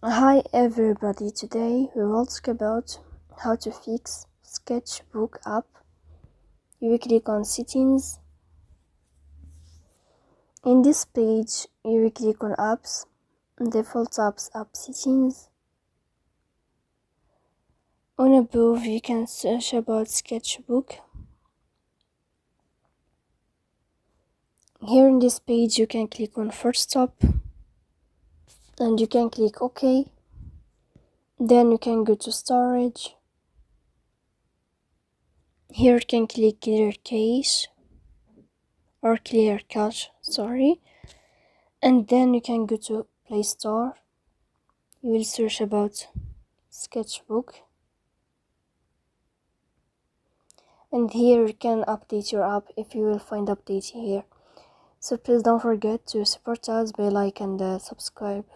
Hi everybody, today we will talk about how to fix Sketchbook app. You will click on settings. In this page you will click on apps, default apps, app settings. On above you can search about Sketchbook. Here in this page you can click on first stop and you can click OK. Then you can go to storage. Here you can click clear cache or clear cache, and then you can go to Play Store. You will search about Sketchbook, and here you can update your app if you will find update here. So please don't forget to support us by like and subscribe.